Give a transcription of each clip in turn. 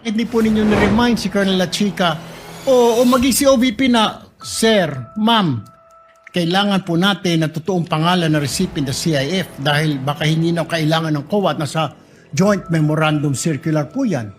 Hindi po ninyo na-remind si Colonel La Chica o maging si OVP na, Sir, Ma'am, kailangan po natin ng totoong pangalan na recipient ng CIF dahil baka hindi na kailangan ng COA at nasa Joint Memorandum Circular po yan.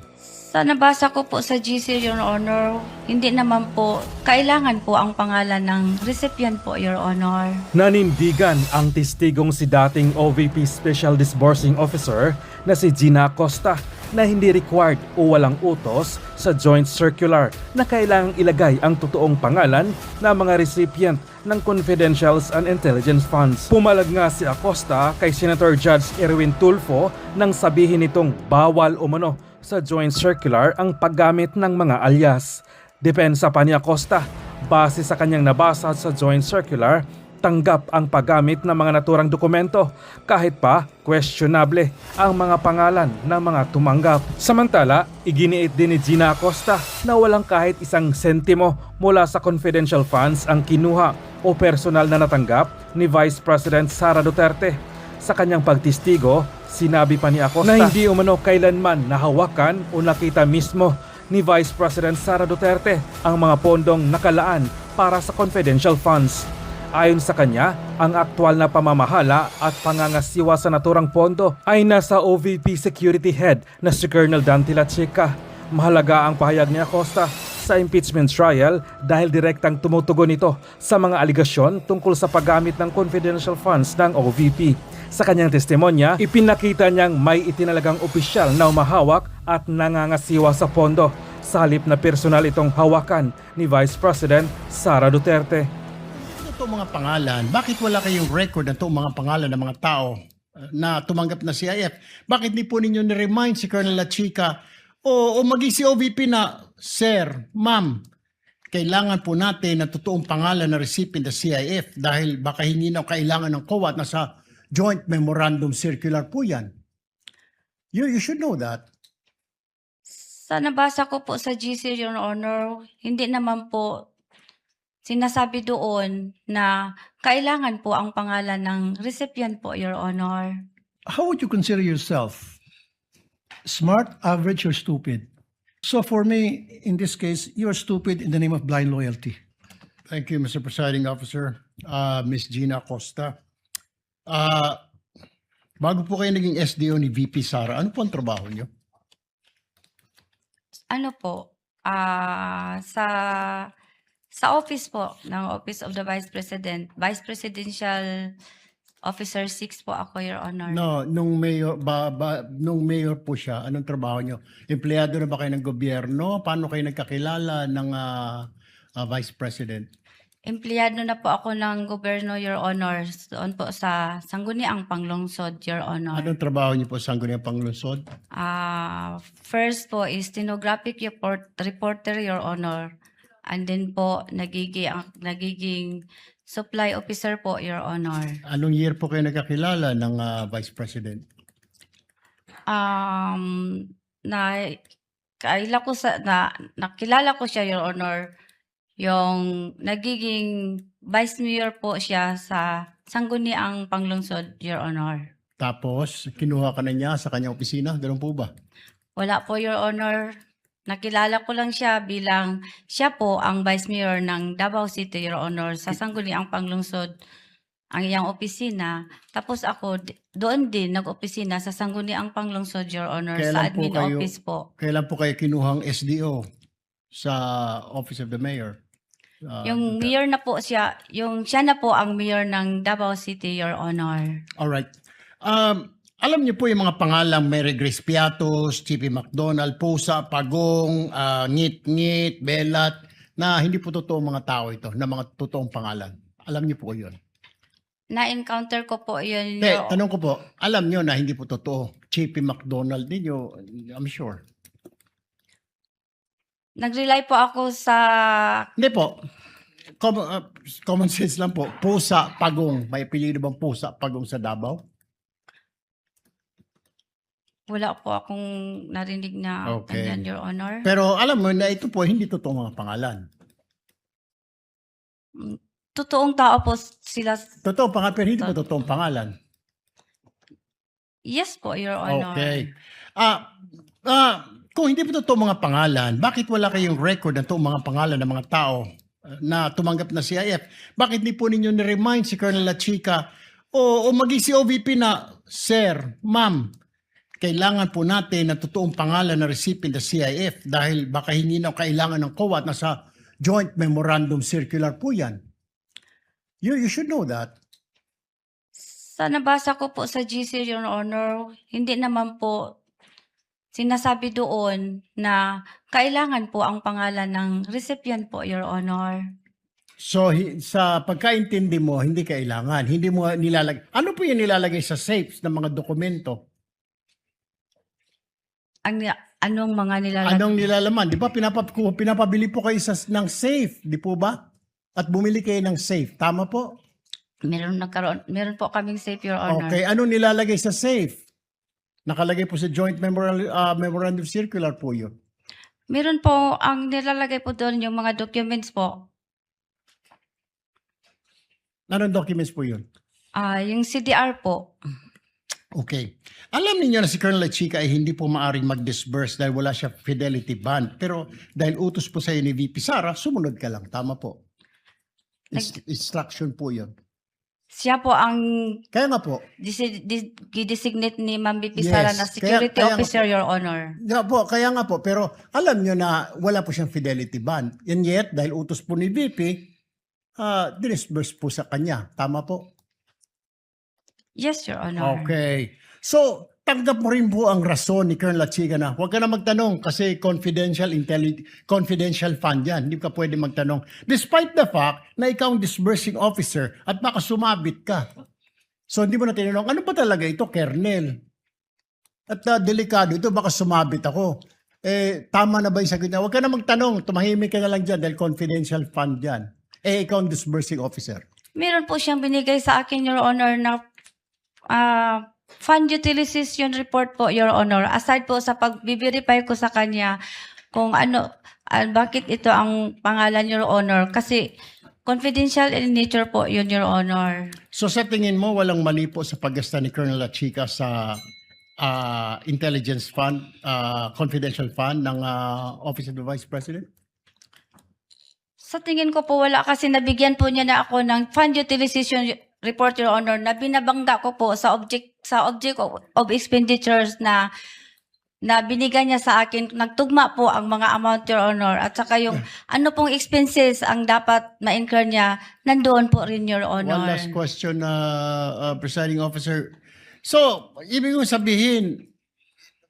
Sa nabasa ko po sa GC, Your Honor, hindi naman po kailangan po ang pangalan ng recipient po, Your Honor. Nanindigan ang testigong si dating OVP Special Disbursing Officer na si Gina Acosta na hindi required o walang utos sa Joint Circular na kailangang ilagay ang totoong pangalan ng mga recipient ng confidentials and intelligence funds. Pumalag nga si Acosta kay Senator Judge Erwin Tulfo nang sabihin nitong bawal umano sa Joint Circular ang paggamit ng mga alias. Depensa pa ni Acosta, base sa kanyang nabasa sa Joint Circular, tanggap ang paggamit ng mga naturang dokumento kahit pa questionable ang mga pangalan ng mga tumanggap. Samantala, iginiit din ni Gina Acosta na walang kahit isang sentimo mula sa confidential funds ang kinuha o personal na natanggap ni Vice President Sara Duterte. Sa kanyang pagtistigo, sinabi pa ni Acosta na hindi umano kailanman nahawakan o nakita mismo ni Vice President Sara Duterte ang mga pondong nakalaan para sa confidential funds. Ayon sa kanya, ang aktwal na pamamahala at pangangasiwa sa naturang pondo ay nasa OVP Security Head na si Colonel Dante La Chica. Mahalaga ang pahayag ni Acosta sa impeachment trial dahil direktang tumutugon ito sa mga aligasyon tungkol sa paggamit ng confidential funds ng OVP. Sa kanyang testimonya, ipinakita niyang may itinalagang opisyal na umahawak at nangangasiwa sa pondo, sa halip na personal itong hawakan ni Vice President Sara Duterte. Ito mga pangalan, bakit wala kayong record ng itong mga pangalan ng mga tao na tumanggap na CIF? Bakit di po ninyo na-remind si Colonel La Chica o maging si OVP na, Sir, Ma'am, kailangan po natin ng totoong pangalan na recipient ng CIF dahil baka hindi na kailangan ng COA at nasa Joint Memorandum Circular po yan. You should know that. Sa nabasa ko po sa GC, Your Honor, hindi naman po sinasabi doon na kailangan po ang pangalan ng recipient po, Your Honor. How would you consider yourself? Smart, average, or stupid? So for me, in this case, you're stupid in the name of blind loyalty. Thank you, Mr. Presiding Officer. Ms. Gina Acosta. Bago po kayo naging SDO ni VP Sara, ano po ang trabaho niyo? Ano po, sa office po ng Office of the Vice President, Vice Presidential Officer 6 po ako, Your Honor. No, nung mayor po siya, anong trabaho niyo? Empleyado na ba kayo ng gobyerno? Paano kayo nagkakilala ng Vice President? Empleyado na po ako ng gobyerno, Your Honor, doon po sa Sangguniang Panglungsod, Your Honor. Anong trabaho niyo po sa Sangguniang Panglungsod? First po is stenographic reporter, Your Honor. And then po, nagiging supply officer po, Your Honor. Anong year po kayo nagkakilala ng Vice President? Nakilala ko siya, Your Honor, yung nagiging vice mayor po siya sa Sangguniang Panglungsod, Your Honor. Tapos, kinuha ka na niya sa kanyang opisina? Ganun po ba? Wala po, Your Honor. Nakilala ko lang siya bilang siya po ang vice mayor ng Davao City, Your Honor, sa Sangguniang Panglungsod, ang iyang opisina. Tapos ako, doon din nag-opisina sa Sangguniang Panglungsod, Your Honor, sa admin office po. Kailan po kayo kinuhang SDO sa Office of the Mayor? Yung mayor na po siya, siya na po ang mayor ng Davao City, Your Honor. Alright. Alam niyo po yung mga pangalang Mary Grace Piatos, Chippy McDonald, Pusa, Pagong, Ngit-Ngit, Belat, na hindi po totoong mga tao ito, na mga totoong pangalan. Alam niyo po yun. Na-encounter ko po yun. Tanong ko po, alam niyo na hindi po totoo. Chippy McDonald ninyo, I'm sure. Nag-rely po ako sa... Hindi po. Common sense lang po. Pusa, Pagong. May apelyido bang Pusa, Pagong sa Davao? Wala po akong narinig na Okay. ganyan, Your Honor. Pero alam mo na ito po, hindi totoo mga pangalan. Totoong tao po sila. Totoo pangalan, pero hindi po totoong pangalan. Yes po, Your Honor. Okay. kung hindi po totoo mga pangalan, bakit wala kayong record ng toong mga pangalan ng mga tao na tumanggap na CIF? Bakit hindi po ninyo ni-remind si Colonel La Chica o maging si OVP na, Sir, Ma'am, kailangan po natin ng totoong pangalan na recipient ng CIF dahil baka hindi na kailangan ng COA at nasa Joint Memorandum Circular po yan. You should know that. Sa nabasa ko po sa GC, Your Honor, hindi naman po sinasabi doon na kailangan po ang pangalan ng recipient po, Your Honor. So sa pagkaintindi mo, hindi kailangan. Hindi mo nilalagay. Ano po yung nilalagay sa safes ng mga dokumento? Anong mga nilalagay? Anong nilalaman? Di ba pinapabili po kayo ng safe, di po ba? At bumili kayo ng safe. Tama po? Meron po kaming safe, Your Honor. Okay. Anong nilalagay sa safe? Nakalagay po sa Joint Memorandum Circular po yun. Meron po, ang nilalagay po doon yung mga documents po. Anong documents po yun? Yung CDR po. Okay. Alam niyo na si Colonel La Chica ay hindi po maaring mag-disburse dahil wala siya fidelity bond. Pero dahil utos po sa'yo ni VP Sara, sumunod ka lang. Tama po. Instruction po yun. Siya po ang Kaya nga po. designate ni Ma'am BP Yes. Sara na security Kaya nga officer, Your Honor. Kaya nga po. Pero alam niyo na wala po siyang fidelity bond. And yet, dahil utos po ni VP, dinisburse po sa kanya. Tama po? Yes, Your Honor. Okay. So, tanggap mo rin po ang rason ni Colonel La Chica na huwag ka na magtanong kasi confidential fund yan. Hindi ka pwede magtanong. Despite the fact na ikaw ang disbursing officer at baka sumabit ka. So, hindi mo na tinanong, ano ba talaga ito, Colonel? At delikado ito, baka sumabit ako. Tama na ba yung sagot niya? Huwag ka na magtanong, tumahimik ka na lang dyan dahil confidential fund yan. Ikaw ang disbursing officer. Meron po siyang binigay sa akin, Your Honor, na fund utilization report po, Your Honor. Aside po sa pag-verify ko sa kanya kung bakit ito ang pangalan, Your Honor. Kasi confidential in nature po yun, Your Honor. So sa tingin mo, walang mali po sa paggasta ni Colonel La Chica sa intelligence fund, confidential fund ng Office of the Vice President? Sa tingin ko po wala kasi nabigyan po niya na ako ng fund utilization report, Your Honor, na binabangga ko po sa object of expenditures na binigay niya sa akin. Nagtugma po ang mga amount, Your Honor, at saka yung ano pong expenses ang dapat ma-incur niya, nandoon po rin, Your Honor. One last question, Presiding Officer. So, ibig kong sabihin,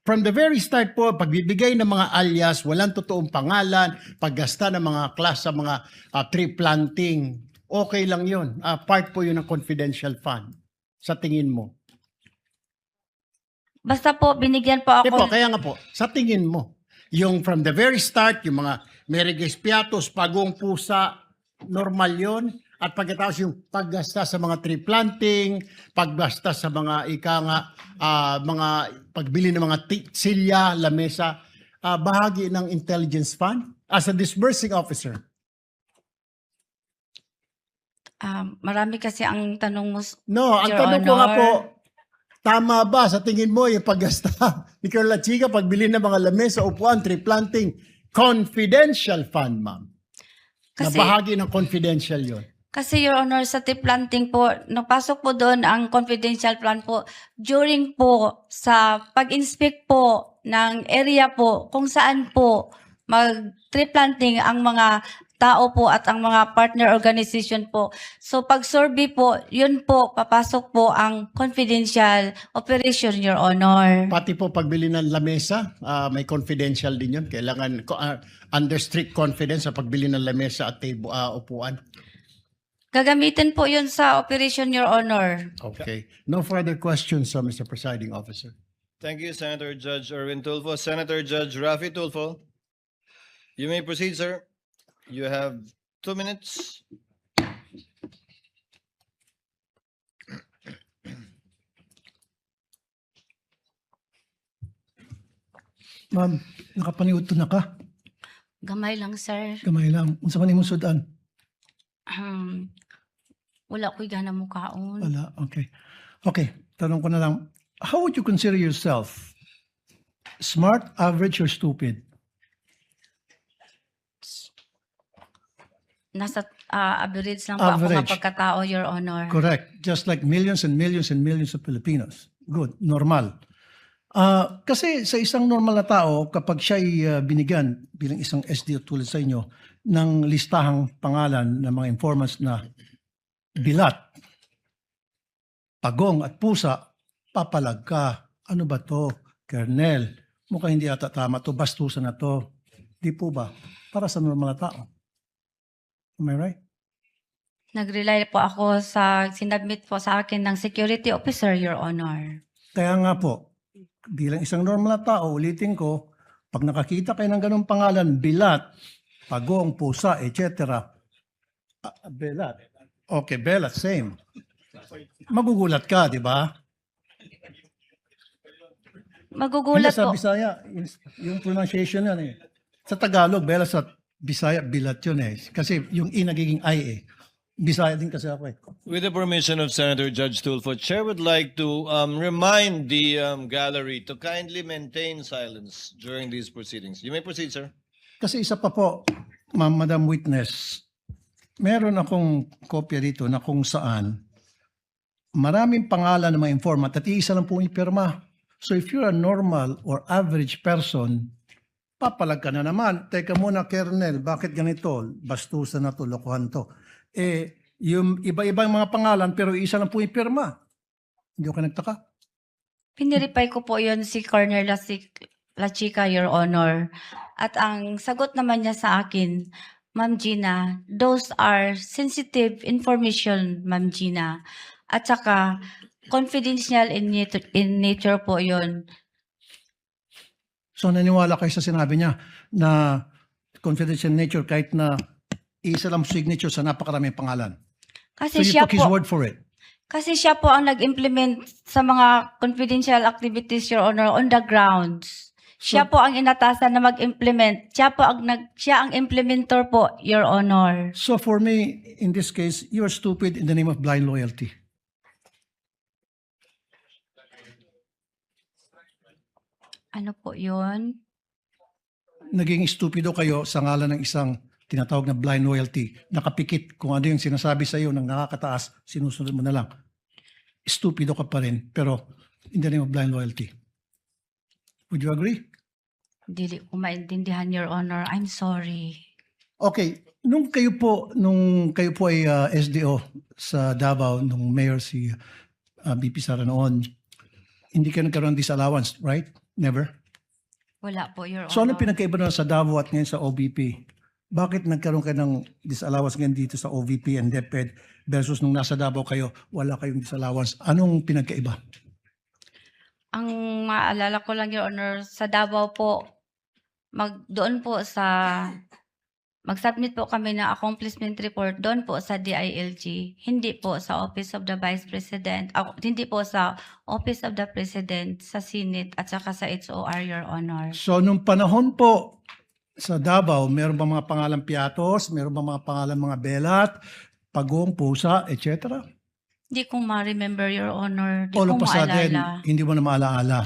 from the very start po, pagbibigay ng mga alias, walang totoong pangalan, paggasta ng mga class sa mga tree planting, okay lang yun. Part po yun ng confidential fund. Sa tingin mo? Basta po, binigyan po ako. Kaya nga po, sa tingin mo, yung from the very start, yung mga Mereges Piatos, Pagong Pusa, normal yun. At pagkatapos yung paggasta sa mga tree planting, paggasta sa mga mga pagbili ng mga silya, lamesa, bahagi ng intelligence fund as a disbursing officer. Marami kasi ang tanong mo. No, ang Your tanong ko nga Honor. po, tama ba sa tingin mo yung paggasta ni Colonel La Chica, pagbili ng mga lamesa, upuan, tree planting, confidential fund, ma'am? Na Kasi, bahagi ng confidential yon. Kasi, Your Honor, sa tree planting po, napasok po doon ang confidential plan po during po sa pag-inspect po ng area po kung saan po mag-tree planting ang mga tao po at ang mga partner organization po. So pag-survey po, yun po, papasok po ang confidential operation, Your Honor. Pati po pagbili ng lamesa, may confidential din yun. Kailangan under strict confidence sa pagbili ng lamesa at upuan. Gagamitin po yun sa operation, Your Honor. Okay. No further questions, Mr. Presiding Officer. Thank you, Senator Judge Erwin Tulfo. Senator Judge Rafi Tulfo, you may proceed, sir. You have 2 minutes. Ma'am, nakapaniud to na ka. Gamay lang, sir. Gamay lang. Unsa man imong sudan? Wala ko'y gana mo kaon. Wala. Okay. Okay. Tanong ko na lang. How would you consider yourself? Smart, average, or stupid? Nasa average lang po ako nga Average. pagkatao, Your Honor. Correct. Just like millions and millions and millions of Filipinos. Good. Normal. Kasi sa isang normal na tao, kapag siya'y binigyan bilang isang SDO tulad sa inyo ng listahang pangalan ng mga informants na bilat, pagong at pusa, papalag ka. Ano ba to? Kernel, mukhang hindi ata tama to. Bastusan na to. Di po ba? Para sa normal na tao. Am I right? Nag-rely po ako sa sinabmit po sa akin ng security officer, Your Honor. Kaya nga po, bilang isang normal na tao, ulitin ko, pag nakakita kayo ng ganong pangalan, bilat, pagong, pusa, etc. Belat. Okay, belat, same. Magugulat ka, di ba? Magugulat Hindi, sa po. Bisaya, yung pronunciation yan eh. Sa Tagalog, belat, sa Bisaya, bilat yun eh. Kasi yung I nagiging I eh. Bisaya din kasi ako eh. With the permission of Senator Judge Tulfo, Chair would like to remind the gallery to kindly maintain silence during these proceedings. You may proceed, sir. Kasi isa pa po, Madam Witness, meron akong kopya dito na kung saan maraming pangalan ng mga informant at iisa lang po yung pirma. So if you're a normal or average person, papalag ka na naman. Teka muna, Kernel, bakit ganito? Bastusan na to, lokohan to. Yung iba-ibang mga pangalan pero isa lang po yung pirma. Hindi ko nagtaka. Piniripay ko po yun si Colonel La Chica, Your Honor. At ang sagot naman niya sa akin, Ma'am Gina, those are sensitive information, Ma'am Gina. At saka, confidential in nature po yun. So naniwala kayo sa sinabi niya na confidential nature kahit na isa lang signature sa napakaraming pangalan. So Kasi you siya took his po, word for it. kasi siya po ang nag-implement sa mga confidential activities, Your Honor, on the grounds. Siya po ang inatasan na mag-implement. Siya ang implementor po, Your Honor. So for me, in this case, you are stupid in the name of blind loyalty. Ano po yun? Naging stupido kayo sa ngalan ng isang tinatawag na blind loyalty. Nakapikit kung ano yung sinasabi sa iyo ng nakakataas, sinusunod mo na lang. Stupido ka pa rin, pero in the name of blind loyalty. Would you agree? Dili ko maintindihan, Your Honor. I'm sorry. Okay, nung kayo po ay SDO sa Davao, nung mayor si BP Sara noon, hindi kayo nagkaroon ng disallowance, right? Never? Wala po, Your So ano Honor. pinagkaiba na sa Davao at ngayon sa OVP? Bakit nagkaroon kayo ng disallowance ngayon dito sa OVP and DepEd versus nung nasa Davao kayo, wala kayong disallowance? Anong pinagkaiba? Ang maalala ko lang, Your Honor, sa Davao po, doon po sa mag-submit po kami ng accomplishment report doon po sa DILG, hindi po sa Office of the Vice President, hindi po sa Office of the President, sa Senate at saka sa HOR, Your Honor. So nung panahon po sa Davao, meron ba mga pangalan piatos? Meron ba mga pangalan mga belat, pagong, pusa, etc.? Hindi ko ma-remember, Your Honor. Hindi All ko of a sudden, maalala. hindi mo na maalaala.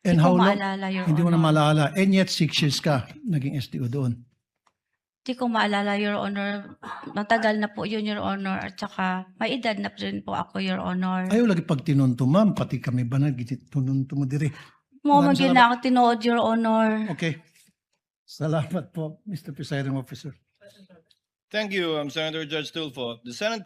And Hindi how ko long? maalala, Your Hindi mo na Honor. maalaala. And yet 6 years ka naging SDO doon. Hindi ko maalala, Your Honor. Matagal na po yun, Your Honor. At saka, may edad na rin po ako, Your Honor. Ayaw lagi pag tinunto, ma'am. Pati kami ba na tinunto mo diri. Mo Maraming maging na ako tinuod, Your Honor. Okay. Salamat po, Mr. Presiding Officer. Thank you, Senator Judge Tulfo. The Senate